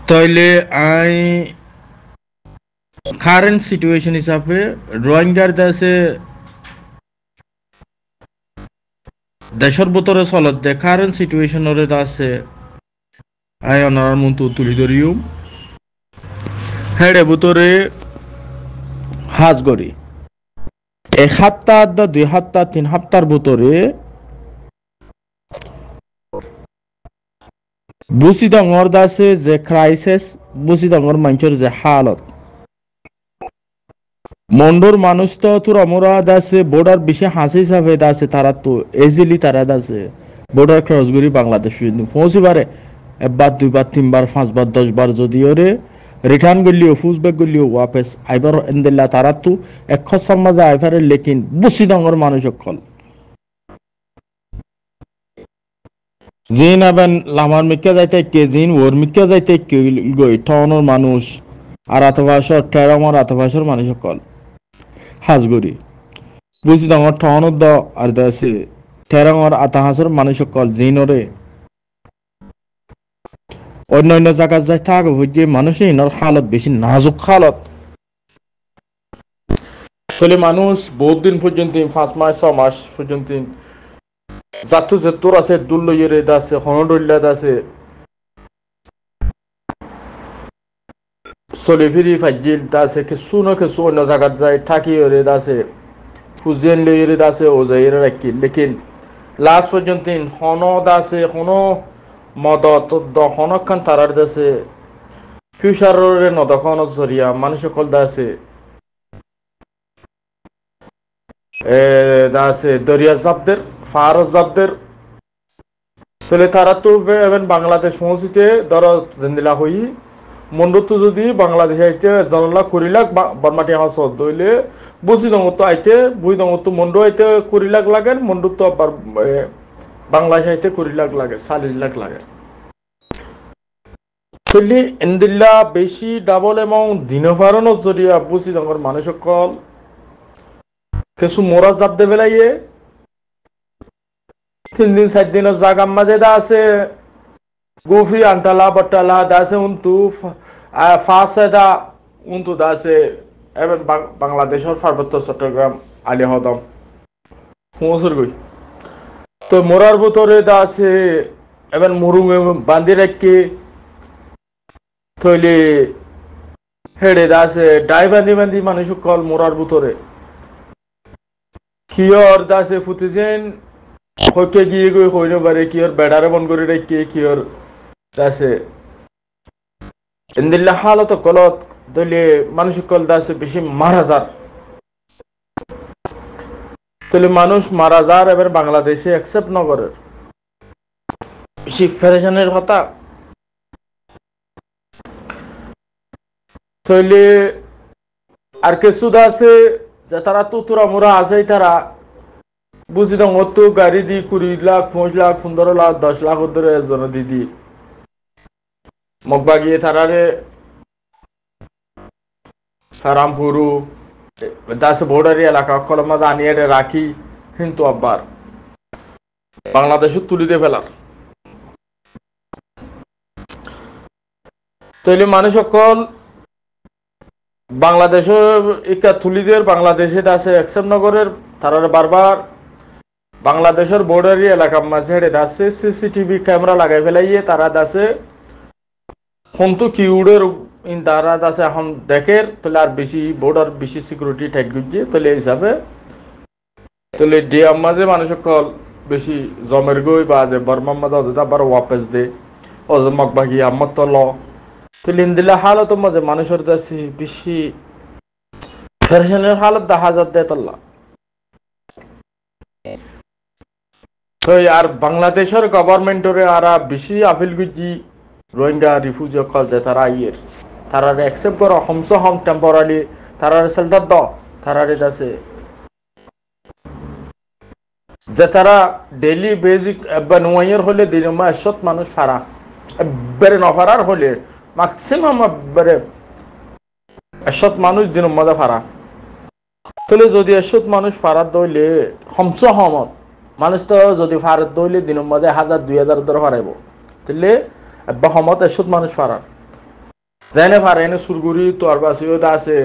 তাইলে I current situation হিসাবে রোহিঙ্গার দেশে দেশের ভিতরে চলত দে কারেন্ট সিচুয়েশনের আছে আই অনার মতো তুলি ধরিও হেডে ভিতরে হাজ করি 1 সপ্তাহ 2 সপ্তাহ 3 সপ্তাহের ভিতরে বুঝি ডাঙর দাসে যে ক্রাইসিস বুঝি ডাঙর মানুষের যে হালত মন্ডর মানুষ তো তোর আমরা দাসে বর্ডার বেশি হাসি হিসাবে দাসে তারা তো ইজিলি তারা দাসে বর্ডার ক্রস করি বাংলাদেশ পৌঁছি পারে একবার 2 বার 3 বার 5 বার 10 বার যদি ওরে রিটার্ন করলিও ফুস ব্যাক করলিও ওয়াপস আইবার এন্দেলা তারা তো এক খসার মাঝে আইবারে লেকিন বুঝি ডাঙর মানুষ অকল জিন আবেন লামার মিক্কা যাইতে কে জিন ওর মিক্কা যাইতে কে গই টনর মানুষ আর আতভাষর টেরামর আতভাষর মানুষ সকল হাজগরি বুঝি ডাঙর টনর দ আর দাসে টেরামর আতাহাসর মানুষ সকল জিনরে অন্য অন্য জায়গা যাই থাক যে মানুষের ইনর হালত বেশি নাজুক হালত ফলে মানুষ বহুত দিন পর্যন্ত 5 মাস 6 মাস পর্যন্ত জাতু যে তোর আছে দুল্ল ইয়ে আছে হনডল্লা আছে চলে ফিরি ফাজিল আছে কিছু না কিছু অন্য জায়গার যায় থাকি ইয়ে আছে ফুজেন লিয়ে আছে ও যাই রাখি লেকিন লাস্ট পর্যন্ত হনদ আছে হন মদত হনখান তারার দাসে ফিউচারের নদখন জরিয়া মানুষ সকল দাসে দাসে দরিয়া জাবদের ফারজ জাবদের চলে তারা তো এখন বাংলাদেশ পৌঁছিতে ধরো জেন্দিলা হই মন্ডত যদি বাংলাদেশ আইতে জনলা করিলাক বর্মাটি হাস দইলে বুঝি দমতো আইতে বুঝি দমতো মন্ডু আইতে করিলাক লাগে মন্ডু তো আবার বাংলাদেশ আইতে করিলাক লাগে 40 লাখ লাগে চলি এন্দিল্লা বেশি ডাবল অ্যামাউন্ট দিনভারণ জরিয়া বুঝি দমর মানুষ সকল কিছু মোরা জাপ দে বেলাইয়ে 3 দিন 7 দিনের জাগার মাঝে দা আছে গোফি আন্টালা বট্টালা দাসে উন্তু ফাসে দা উন্তু দাসে এবার বাংলাদেশের পার্বত্য চট্টগ্রাম আলী হদম পৌঁছর গই তো মোরার ভিতরে দা আছে এবার মুরুং বান্ধি রাখি থইলে হেডে দা আছে ডাই বান্ধি বান্ধি মানুষ কল মোরার ভিতরে কিয়র দাসে ফুটিছেন হইকে গিয়ে গই হইন পারে কিয়র বেড়ারে বন করে রেখে কিয়র দাসে এন্দিল্লা হালত কলত দলে মানুষ কল দাসে বেশি মারা যার তাহলে মানুষ মারা যার এবার বাংলাদেশে অ্যাকসেপ্ট ন করে বেশি ফেরেশানের কথা তাহলে আর কিছু আছে যে তারা তো তোরা মোরা আছে তারা বুঝি না অত গাড়ি দি 20 লাখ 5 লাখ 15 লাখ 10 লাখ ধরে একজন দিদি মগবা গিয়ে তারারে সারামপুরু দাস বর্ডারি এলাকা কলমা আনিয়ে রাখি কিন্তু আবার বাংলাদেশে তুলিতে ফেলার তাইলে মানুষ সকল বাংলাদেশের ইকা তুলিদের বাংলাদেশে আছে অ্যাকসেপ্ট নগরের তারা বারবার বাংলাদেশের বর্ডারি এলাকা মাঝে আছে সিসিটিভি ক্যামেরা লাগাই ফেলাইয়ে তারা আছে কিন্তু কিউডের তারা আছে এখন দেখে তাহলে আর বেশি বর্ডার বেশি সিকিউরিটি ঠাক গুজছে তাহলে এই হিসাবে তাহলে ডিএম মাঝে মানুষ সকল বেশি জমের গই বা যে বর্মার মাঝে আবার ওয়াপস দে অজমক বাকি আমার তো ল তাহলে ইন্দিল্লা হালত মাঝে মানুষের কাছে বেশি ফেরেশানের হালত দেখা যাচ্ছে তাল্লা তো আর বাংলাদেশের গভর্নমেন্টরে আর বেশি আপিল গুজি রোহিঙ্গা রিফিউজি কল যে তারা ইয়ের তারা অ্যাকসেপ্ট করো হমস হম টেম্পোরারি তারা সেল্টার দ তারা আছে যে তারা ডেইলি বেসিক নোয়াইয়ের হলে দিন 100 মানুষ ফারা বেড়ে নফারার হলে ম্যাক্সিমাম বেড়ে 100 মানুষ দিন মধ্যে ফারা তাহলে যদি 100 মানুষ ফারাত দইলে হমস হমত মানুষ তো যদি ফারাত দইলে দিনের মধ্যে 1000 2000 ধরে ফারাইব তাহলে হমত 100 মানুষ ফারার যেনে পারে এনে সুরগুড়ি তোর বাসিও আছে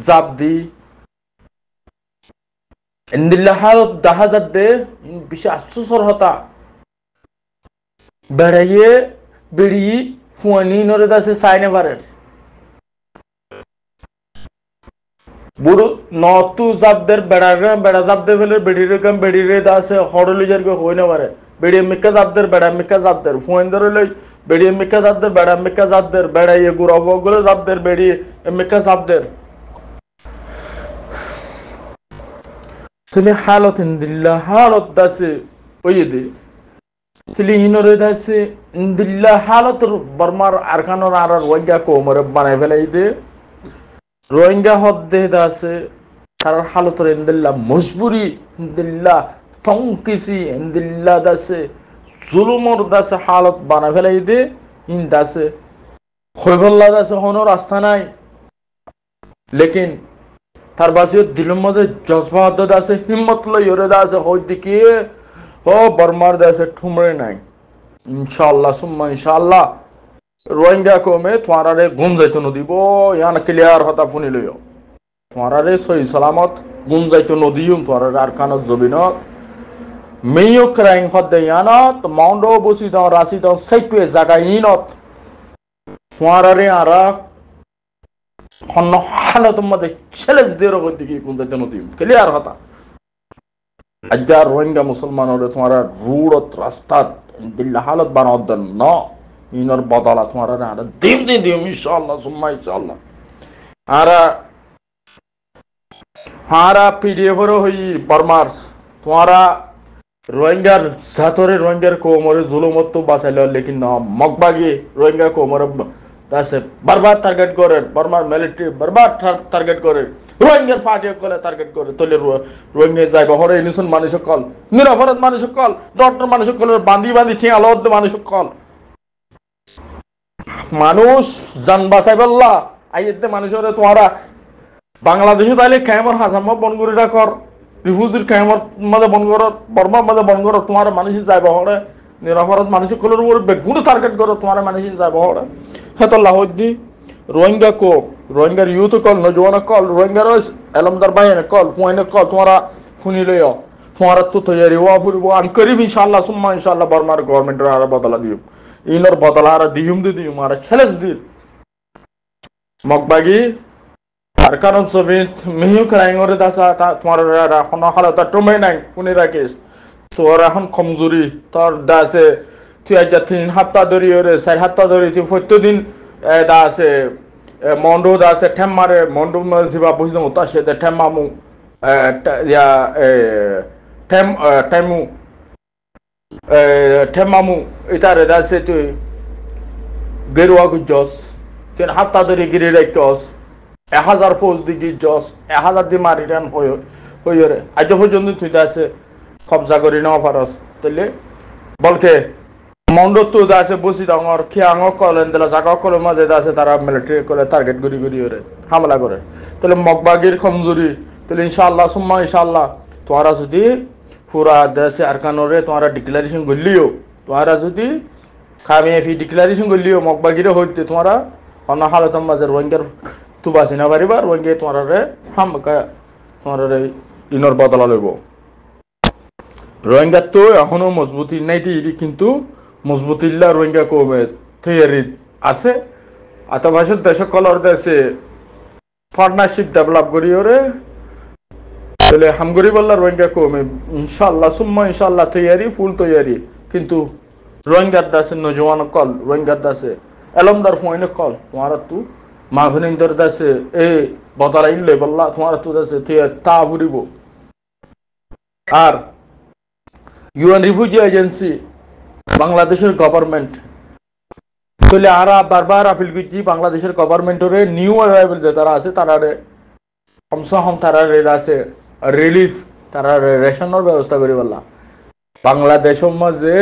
জাপ দি ইন্দিল্লা হালত দেখা যাচ্ছে বেশি আশ্চর্য হতা বেড়াইয়ে বেড়ি ফুয়ানি নরে দাসে সাইনে পারেন বুড়ো নতু জাবদের বেড়া জাবদে ফেলে বেড়িরে দাসে হড়লিজার কে হই না পারে বেড়িয়ে মিক্কা জাবদের বেড়া মিক্কা জাবদের ফুয়ান ধরে লই বেড়িয়ে মিক্কা জাবদের বেড়া মিক্কা জাবদের বেড়াইয়ে গুড় অবগুলো জাবদের বেড়িয়ে মিক্কা জাবদের تلي حالة دلله حالة داسي ويدي تلي هنوري داسي دلله حالة برمار أركانو رارا روينجا كومر بناي فلايدي روينجا هده داسي ترى حالة دلله مجبوري دلله تنكسي دلله داسي ظلمور داسي حالة بناي فلايدي إن داسي خيب الله داسي هنور أستاناي لكن তার বাসিও দিলের মধ্যে জজবা আদত আছে হিম্মত লই ওরে আছে হই দিকে ও বর্মার দেশে ঠুমরে নাই ইনশাআল্লাহ সুম্মা ইনশাআল্লাহ রোহিঙ্গা কমে তোমারে গুম যাইতো নদিব ইয়ান ক্লিয়ার হতা ফুনি লইও তোমারে সহি সালামত গুম যাইতো নদিউম তোমারে আর কানত জবিনত মেয়ো ক্রাইং হদে ইয়ানত মাউন্ডো বসি দাও রাসি দাও সাইটে জায়গা ইনত তোমারে আরা হন্ন হালতের মধ্যে ছেলে দের দিকে কোন যাইতে নদীম ক্লিয়ার হতা হাজার রোহিঙ্গা মুসলমান হলে তোমার রুড়ত রাস্তা দিল্লা হালত বানাওয়ার জন্য ইনর বদলা তোমার আর দিম দিম ইনশাআল্লাহ সুম্মা ইনশাআল্লাহ হারা পিডিএফ এর হই বর্মার্স তোমারা রোহিঙ্গার জাতরে রোহিঙ্গার কোমরে জুলুমত তো বাঁচাইল লেকিন না মগবাগি রোহিঙ্গা কোমরে তাসে বরবাদ টার্গেট করে বর্মার মিলিটারি বরবাদ টার্গেট করে রোহিঙ্গার ফাটিয়ে কলে টার্গেট করে তলে রোহিঙ্গা যাইব হরে ইনসন মানুষ কল নিরাপরাধ মানুষ কল ডক্টর মানুষ কল বান্দি ঠিক আলাদা মানুষ কল মানুষ জান বাঁচাইবল্লা আইতে মানুষের তোমারা বাংলাদেশে তাইলে ক্যামর হাজাম বনগুড়িটা কর রিফিউজির ক্যামর মধ্যে বন কর বর্মার মধ্যে বন কর তোমার মানুষ যাইব হরে নিরাপরাধ মানুষ কলের উপর বেগুন টার্গেট করো তোমার মানুষ যাইব হরে হেতল্লাহ হদ্দি রোহিঙ্গা কো রোহিঙ্গার ইউথ কল নজওয়ান কল রোহিঙ্গার এলমদার বাইন কল ফুয়াইন কল তোমারা ফুনি লইও তোমারা তো তৈরি হওয়া ফুরিব আন করিব ইনশাআল্লাহ সুম্মা ইনশাআল্লাহ বর্মার গভর্নমেন্টের আর বদলা দিও ইনর বদলা আর দিম আর ছেলেস দিল মগবাগি আর কারণ সবিত মেহিউ ক্রাইং ওরে দাসা তোমার এখন হালতা টমে নাই কোনে রাখিস তোর এখন কমজোরি তোর দাসে তুই আজ 3 সপ্তাহ ধরি ওরে 4 সপ্তাহ ধরি তুই প্রত্যেকদিন দাসে মন্ডো দাসে ঠেম মারে মন্ডো মাঝিবা বুঝতে মতো সে ঠেম মামু ঠেম মামু এটারে দাসে তুই গেরুয়া গুজস 3 সপ্তাহ ধরি গিরি রাখছস 1000 ফৌজ দিদি জস 1000 দি মারিটান হইরে আজ পর্যন্ত তুই দাসে কবজা করি নেওয়া পারস তাইলে বলকে মন্ডো তো দাসে বসি ডাঙর খিয়াঙ কলেন দিলা জাগা কলের মাঝে দাসে তারা মিলিটারি করে টার্গেট করি ওরে হামলা করে তাহলে মগবাগির কমজোরি তাহলে ইনশাআল্লাহ সুম্মা ইনশাআল্লাহ তোরা যদি পুরা দেশে আরকানোরে তোরা ডিক্লারেশন করলিও তোরা যদি কামিয়াফি ডিক্লারেশন করলিও মগবাগিরে হইতে তোরা অন্য হালতের মাঝে রোহিঙ্গার তুবাসি না পারিবা রোহিঙ্গা তোরা হামকা তোরা ইনর বদলা লইব রোহিঙ্গা তো এখনো মজবুতি নাই কিন্তু মজবুতিল্লা রোহিঙ্গা কমে তৈরি আছে আতাভাষার দেশ কলর দেশে পার্টনারশিপ ডেভেলপ করি ওরে তাহলে হামগরি বললা রোহিঙ্গা কমে ইনশাআল্লাহ সুম্মা ইনশাআল্লাহ তৈরি ফুল তৈরি কিন্তু রোহিঙ্গার দাসে নজওয়ান কল রোহিঙ্গার দাসে এলমদার ফোনে কল তোমার তু মাহফিনিন্দর দাসে এ বদলাইলে বললা তোমার তু দাসে তা বুড়িব আর ইউএন রিফিউজি এজেন্সি বাংলাদেশের গভর্নমেন্ট তাহলে আরা বারবার আপিল করছি বাংলাদেশের গভর্নমেন্টের নিউ অ্যারাইভেল যে তারা আছে তারা কমসে কম তারা আছে রিলিফ তারা রেশনের ব্যবস্থা করে বললা বাংলাদেশের মাঝে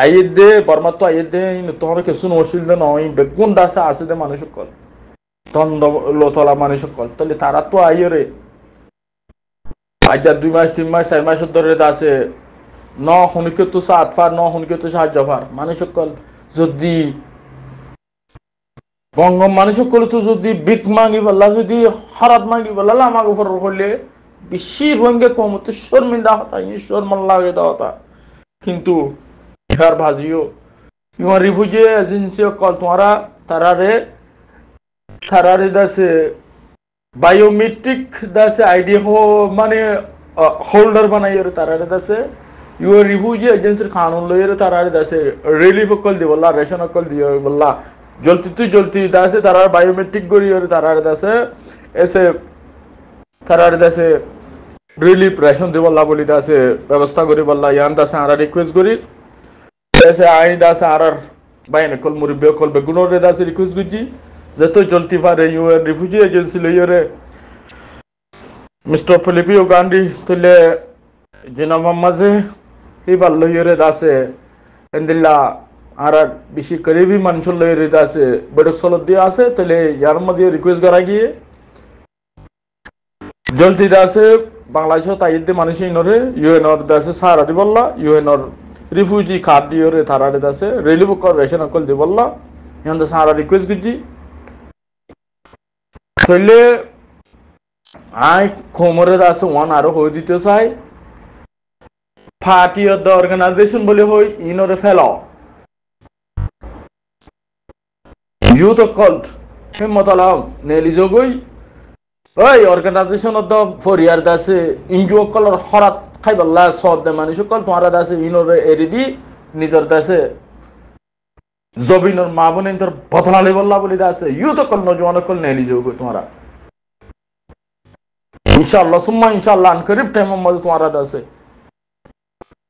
আইয়ে দে বর্মা তো আইয়ে দে তোমার কিছু অসুবিধা নয় বেগুন দাসে আছে দে মানুষ কল তন্দ লোতলা মানুষ কল তাহলে তারা তো আইয়ে রে আজ 2 মাস 3 মাস 4 মাস ধরে আছে ন হুনকে তো সাত ফার ন হুনকে তো সাহায্য ফার মানুষ কল যদি গঙ্গম মানুষ সকলে তো যদি বিক মাগি বললা যদি হারাত মাগি বললা আমার উপর হলে বেশি রোহিঙ্গা কমতে শর্মিন্দা হতা ঈশ্বর মাল্লা হয়ে হতা কিন্তু বিহার ভাজিও ইউর রিফিউজি এজেন্সি কল তোমারা তারারে দাসে বায়োমেট্রিক দাসে আইডি মানে হোল্ডার বানাই তারারে দাসে ইউর রিফিউজি এজেন্সির কানুন লইয়ের তারারে দাসে রিলিফ কল দি বললা রেশন কল দিয়ে বললা জলতি দাসে তারা বায়োমেট্রিক করি তারারে দাসে এসে তারারে দাসে রিলিফ রেশন দি বললা বলি দাসে ব্যবস্থা করি বললা ইয়ান দাসে আরা রিকোয়েস্ট করি এসে আই দাসে আর বাইনে কল মুরব্বি কল বেগুনোর দাসে রিকোয়েস্ট করছি যত জলতি পারে ইউএন রিফিউজি এজেন্সি লইরে মিস্টার ফিলিপিও গান্ধী তুলে জিনা মাঝে এইবার লইরে দাসে এন্দিল্লা আর বেশি করিবি মানুষ লইরে দাসে বড়ক সলত দিয়ে আছে তাহলে ইয়ার মধ্যে রিকোয়েস্ট করা গিয়ে জলদি দাসে বাংলাদেশ তাইতে মানুষ ইনরে ইউএনর দাসে সারা দি বললা ইউএনর রিফিউজি কার্ড দিয়ে তারারে দাসে রিলিফ কর রেশন কল দি বললা ইয়ান দাসে সারা রিকোয়েস্ট করছি তাহলে আই খোমরে দাসে ওয়ান আরো হয়ে দিতে চাই পার্টি অফ দ্য অর্গানাইজেশন বলে হই ইনরে ফেলো ইউথ কল্ট হিম্মত আলম নেলি জগই ওই অর্গানাইজেশন অফ দ্য ফরিয়ার দাসে ইনজু কলর হরাত খাইবাল্লা সদ দে মানুষ কল তোমারা দাসে ইনরে এরি দি নিজের দাসে জবিনর মা বোন তোর বদলালে বললা বলি দাসে ইউথ কল নজওয়ান কল নেলি জগই তোমারা ইনশাআল্লাহ সুম্মা ইনশাআল্লাহ করিব টাইম মধ্যে তোমারা দাসে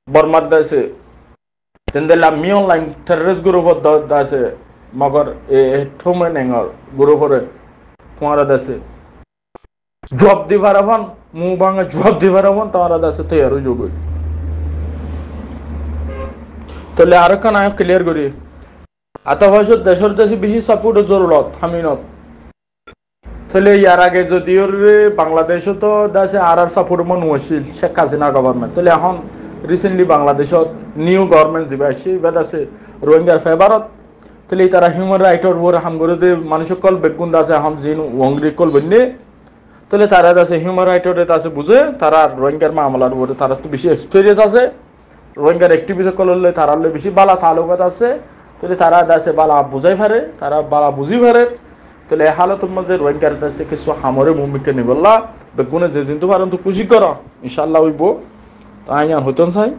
বর্মার দাসে সেন্দেলা মি অনলাইন টেররিস্ট গ্রুপ দাসে মগর এ ঠোমে নেঙ্গর গ্রুপরে তোমারা দাসে জব দিবার হন মু বাংলা জব দিবার হন তোমারা দাসে তৈয়ার যোগ তাহলে আর কান আয় ক্লিয়ার করি আতা ভাষা দেশের দেশে বেশি সাপোর্ট জরুরত হামিনত তাহলে ইয়ার আগে যদি বাংলাদেশও তো দেশে আর সাপোর্ট মন হয়েছিল শেখ হাসিনা গভর্নমেন্ট তাহলে এখন রিসেন্টলি বাংলাদেশত নিউ গভর্নমেন্ট যে আসছে এবার আছে রোহিঙ্গার ফেভারত তাহলে তারা হিউম্যান রাইটের উপর হাম করে মানুষ কল বেগুন আছে এখন জিন ওয়ংরি কল বন্যে তাহলে তারা আছে হিউম্যান রাইটের আছে বুঝে তারা রোহিঙ্গার মামলার উপরে তারা তো বেশি এক্সপিরিয়েন্স আছে রোহিঙ্গার অ্যাক্টিভিস্ট কললে তারা বেশি বালা তালুকাত আছে তাহলে তারা আছে বালা বুঝাই পারে তারা বালা বুঝি পারে তাহলে এই হালতের মধ্যে রোহিঙ্গার আছে কিছু হামরে ভূমিকা নিবল্লা বেগুনে যে জিনতে পারেন তো খুশি করা ইনশাল্লাহ হইব তাই হইতেন চাই